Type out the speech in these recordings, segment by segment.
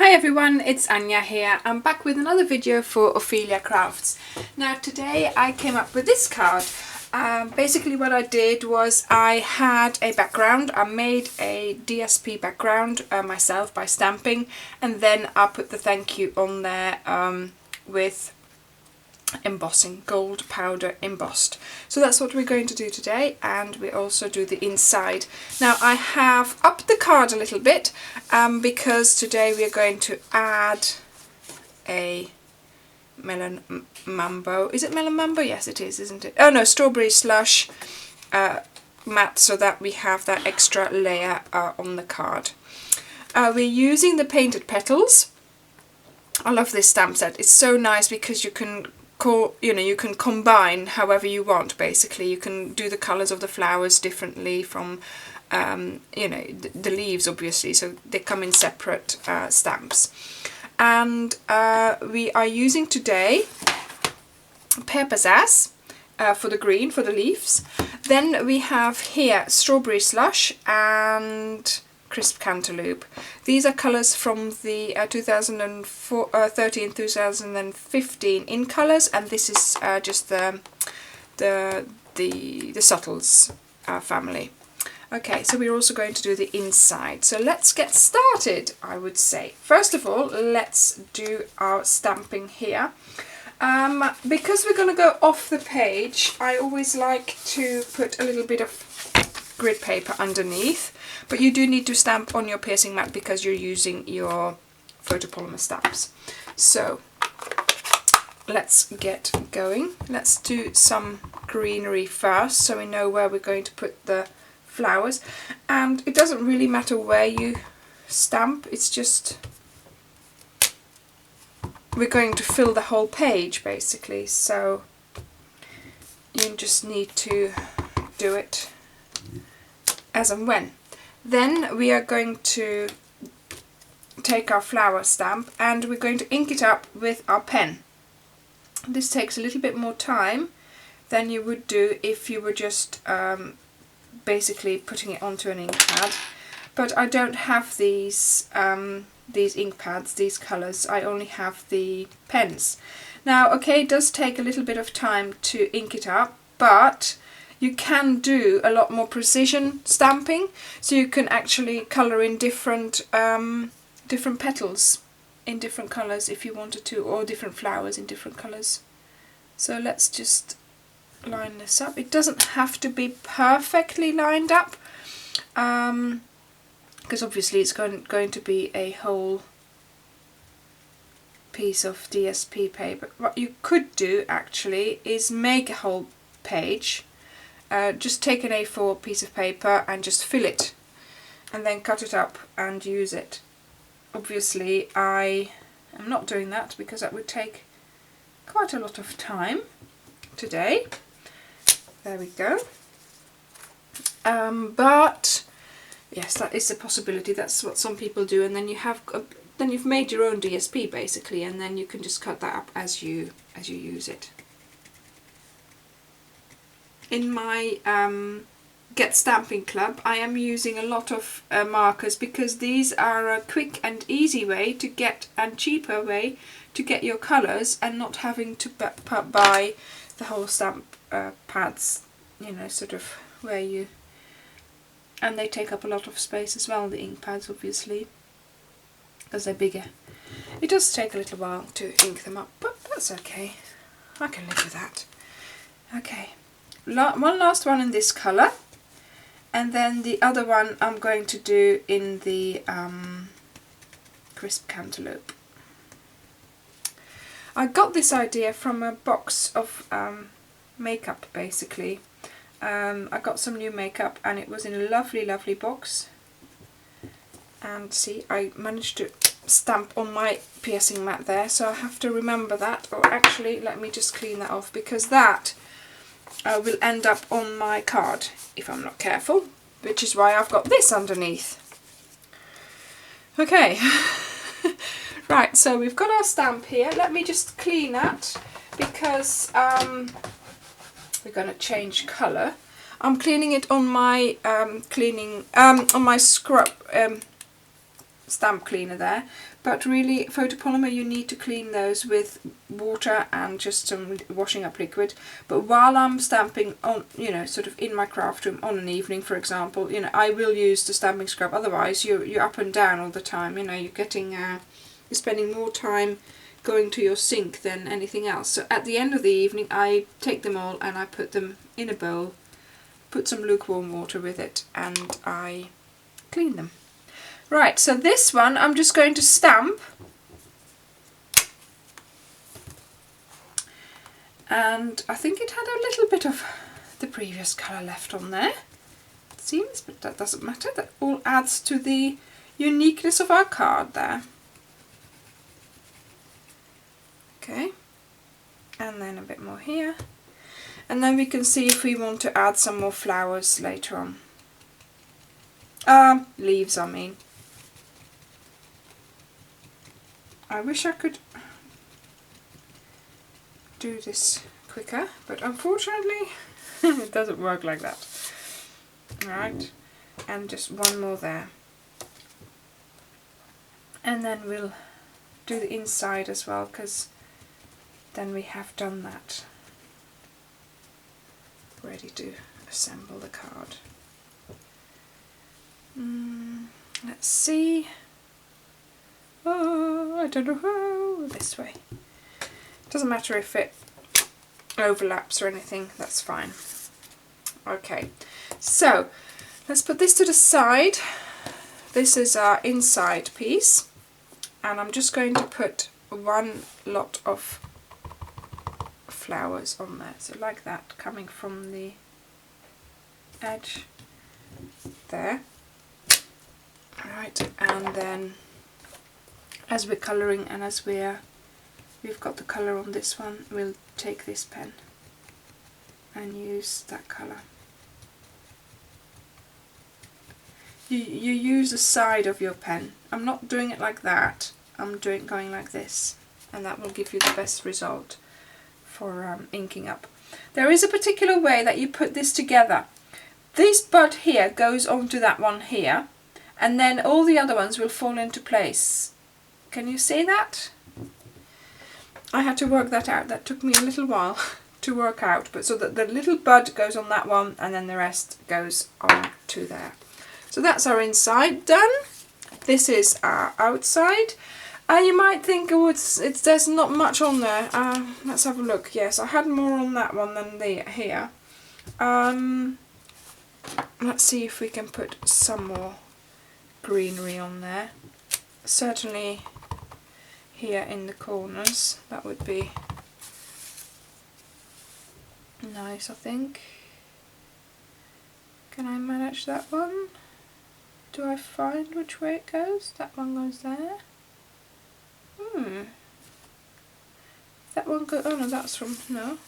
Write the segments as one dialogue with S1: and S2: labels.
S1: Hi everyone, it's Anja here. I'm back with another video for Ophelia Crafts. Now today I came up with this card. Basically what I did was I had a background. I made a DSP background myself by stamping, and then I put the thank you on there with embossing, gold powder embossed. So that's what we're going to do today, and we also do the inside. Now I have upped the card a little bit because today we are going to add a melon mambo. Is it melon mambo? Yes it is, isn't it? Oh no, strawberry slush matte, so that we have that extra layer on the card. We're using the painted petals. I love this stamp set. It's so nice because you can you can combine however you want. Basically you can do the colors of the flowers differently from the leaves, obviously, so they come in separate stamps. And we are using today Pear Pizzazz for the green, for the leaves. Then we have here strawberry slush and crisp cantaloupe. These are colours from the 2013-2015 in colours, and this is just the subtles family. Okay, so we're also going to do the inside. So let's get started, I would say. First of all, let's do our stamping here. Because we're going to go off the page, I always like to put a little bit of grid paper underneath, but you do need to stamp on your piercing mat because you're using your photopolymer stamps. So let's get going. Let's do some greenery first so we know where we're going to put the flowers, and it doesn't really matter where you stamp, it's just we're going to fill the whole page basically, so you just need to do it as and when. Then we are going to take our flower stamp and we're going to ink it up with our pen. This takes a little bit more time than you would do if you were just basically putting it onto an ink pad, but I don't have these ink pads, these colours. I only have the pens. Now okay, it does take a little bit of time to ink it up, but you can do a lot more precision stamping, so you can actually colour in different petals in different colours if you wanted to, or different flowers in different colours. So let's just line this up. It doesn't have to be perfectly lined up because obviously it's going to be a whole piece of DSP paper. What you could do actually is make a whole page. Just take an A4 piece of paper and just fill it and then cut it up and use it. Obviously I am not doing that because that would take quite a lot of time today. There we go. But yes, that is a possibility. That's what some people do, and then you've made your own DSP basically, and then you can just cut that up as you use it. In my Get Stamping Club, I am using a lot of markers because these are a quick and easy way to get, and cheaper way to get your colours, and not having to buy the whole stamp pads, sort of where you, and they take up a lot of space as well, the ink pads, obviously, because they're bigger. It does take a little while to ink them up, but that's okay. I can live with that. Okay. One last one in this colour, and then the other one I'm going to do in the crisp cantaloupe. I got this idea from a box of makeup basically. I got some new makeup and it was in a lovely box, and see, I managed to stamp on my piercing mat there, so I have to remember that, or actually let me just clean that off because that will end up on my card if I'm not careful, which is why I've got this underneath. Okay, right, so we've got our stamp here. Let me just clean that because we're going to change colour. I'm cleaning it on my on my scrub stamp cleaner there, but really photopolymer you need to clean those with water and just some washing up liquid. But while I'm stamping on, you know, sort of in my craft room on an evening, for example, you know, I will use the stamping scrub. Otherwise you're up and down all the time, you know, you're getting you're spending more time going to your sink than anything else. So at the end of the evening I take them all and I put them in a bowl, put some lukewarm water with it, and I clean them. Right, so this one I'm just going to stamp, and I think it had a little bit of the previous colour left on there, it seems, but that doesn't matter. That all adds to the uniqueness of our card there. Okay, and then a bit more here, and then we can see if we want to add some more flowers later on. Leaves, I mean. I wish I could do this quicker, but unfortunately it doesn't work like that. Alright, and just one more there. And then we'll do the inside as well, because then we have done that. Ready to assemble the card. Let's see. Oh, I don't know how. This way. Doesn't matter if it overlaps or anything, that's fine. Okay, so let's put this to the side. This is our inside piece, and I'm just going to put one lot of flowers on there, so like that, coming from the edge there. Right, and then as we're colouring and as we've got the colour on this one, we'll take this pen and use that colour. You use the side of your pen. I'm not doing it like that, I'm going like this, and that will give you the best result for inking up. There is a particular way that you put this together. This bud here goes onto that one here, and then all the other ones will fall into place. Can you see that? I had to work that out. That took me a little while to work out, but so that the little bud goes on that one and then the rest goes on to there. So that's our inside done. This is our outside. You might think, oh, there's not much on there. Let's have a look. Yes, I had more on that one than here. Let's see if we can put some more greenery on there. Certainly here in the corners, that would be nice, I think. Can I manage that one? Do I find which way it goes? That one goes there. That one goes, oh no, that's from, no.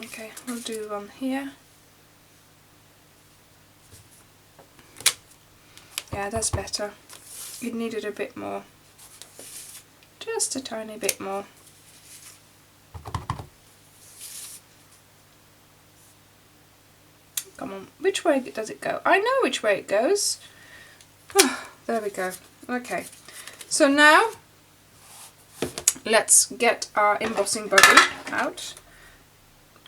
S1: Okay, we'll do one here. Yeah, that's better. It needed a bit more. Just a tiny bit more. Come on, which way does it go? I know which way it goes. Oh, there we go. Okay, so now let's get our embossing body out.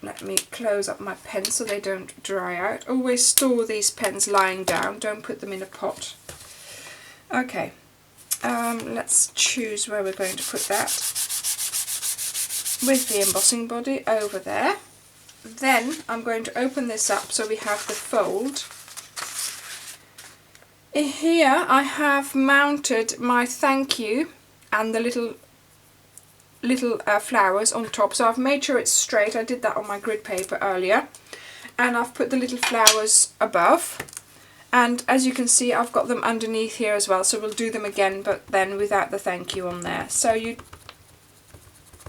S1: Let me close up my pens so they don't dry out. Always store these pens lying down, don't put them in a pot. Okay, let's choose where we're going to put that. With the embossing body over there. Then I'm going to open this up so we have the fold. Here I have mounted my thank you and the little flowers on top, so I've made sure it's straight. I did that on my grid paper earlier, and I've put the little flowers above, and as you can see I've got them underneath here as well, so we'll do them again but then without the thank you on there. So you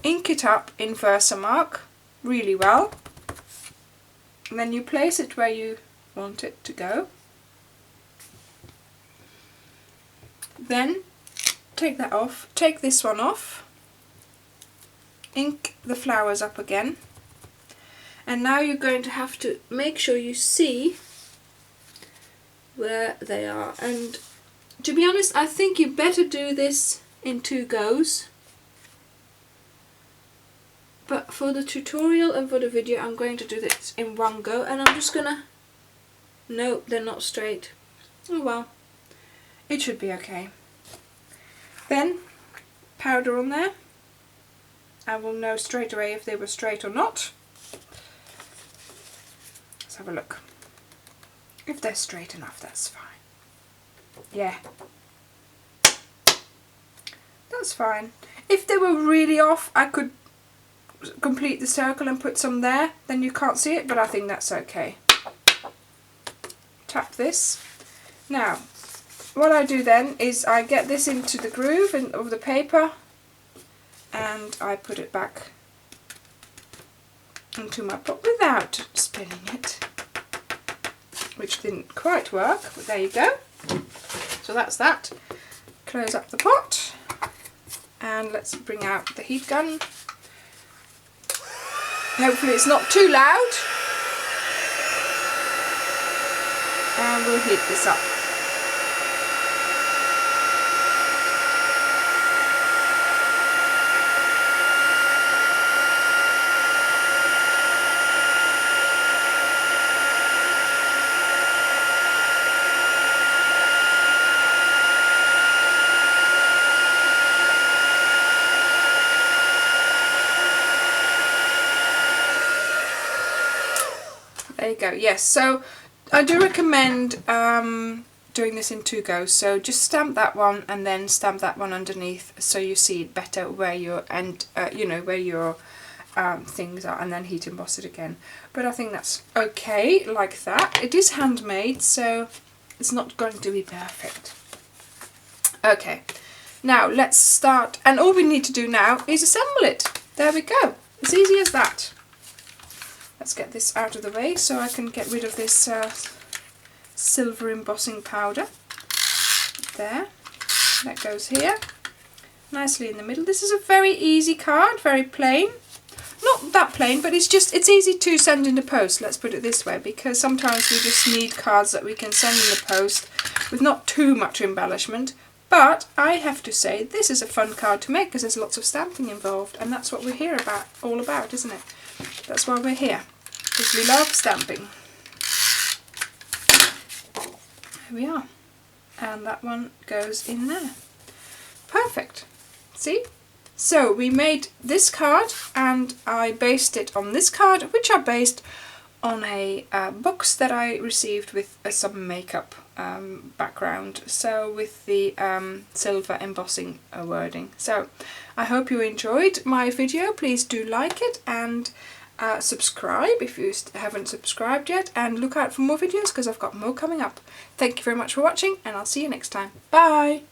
S1: ink it up in Versamark really well, and then you place it where you want it to go. Then take that off, take this one off, ink the flowers up again, and now you're going to have to make sure you see where they are. And to be honest, I think you better do this in 2 goes. But for the tutorial and for the video, I'm going to do this in 1 go, and I'm just gonna... No, they're not straight. Oh well, it should be okay. Then, powder on there. I will know straight away if they were straight or not. Let's have a look. If they're straight enough, that's fine. Yeah. That's fine. If they were really off, I could complete the circle and put some there. Then you can't see it, but I think that's okay. Tap this. Now, what I do then is I get this into the groove of the paper and I put it back into my pot without spinning it, which didn't quite work, but there you go. So that's that. Close up the pot and let's bring out the heat gun. Hopefully it's not too loud, and we'll heat this up. There you go. Yes, so I do recommend doing this in 2 goes. So just stamp that one and then stamp that one underneath, so you see it better where your where your things are, and then heat emboss it again. But I think that's okay like that. It is handmade, so it's not going to be perfect. Okay, now let's start, and all we need to do now is assemble it. There we go. As easy as that. Let's get this out of the way so I can get rid of this silver embossing powder. There, that goes here, nicely in the middle. This is a very easy card, very plain. Not that plain, but it's easy to send in the post, let's put it this way, because sometimes we just need cards that we can send in the post with not too much embellishment. But I have to say, this is a fun card to make because there's lots of stamping involved, and that's what we're here all about, isn't it? That's why we're here, because we love stamping. There we are. And that one goes in there. Perfect. See? So we made this card, and I based it on this card, which I based on a box that I received with some makeup background, so with the silver embossing wording. So I hope you enjoyed my video. Please do like it and subscribe if you haven't subscribed yet, and look out for more videos because I've got more coming up. Thank you very much for watching, and I'll see you next time. Bye!